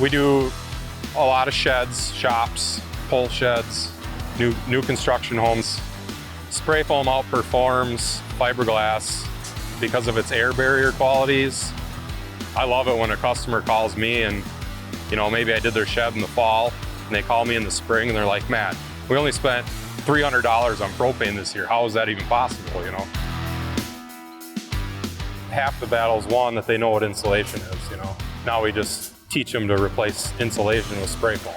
We do a lot of sheds, shops, pole sheds, new construction homes. Spray foam outperforms fiberglass because of its air barrier qualities. I love it when a customer calls me and, maybe I did their shed in the fall and they call me in the spring and they're like, Matt, we only spent $300 on propane this year. How is that even possible, Half the battle's won that they know what insulation is, Now we just teach them to replace insulation with spray foam.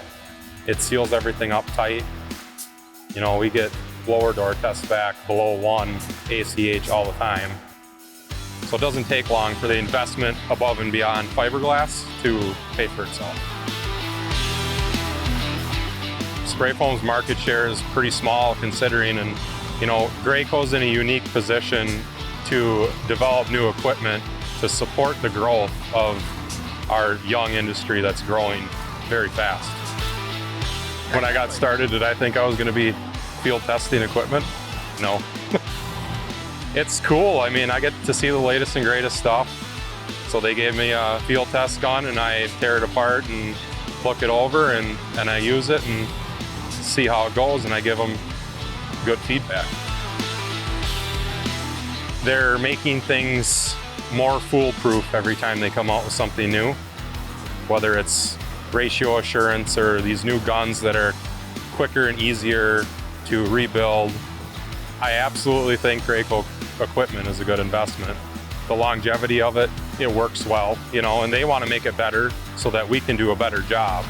It seals everything up tight. We get blower door tests back below 1 ACH all the time. So it doesn't take long for the investment above and beyond fiberglass to pay for itself. Spray foam's market share is pretty small considering, and Graco's in a unique position to develop new equipment to support the growth of our young industry that's growing very fast. When I got started, did I think I was going to be field testing equipment? No. It's cool. I get to see the latest and greatest stuff. So they gave me a field test gun and I tear it apart and look it over and I use it and see how it goes, and I give them good feedback. They're making things more foolproof every time they come out with something new, whether it's ratio assurance or these new guns that are quicker and easier to rebuild. I absolutely think Graco equipment is a good investment. The longevity of it, it works well, and they want to make it better so that we can do a better job.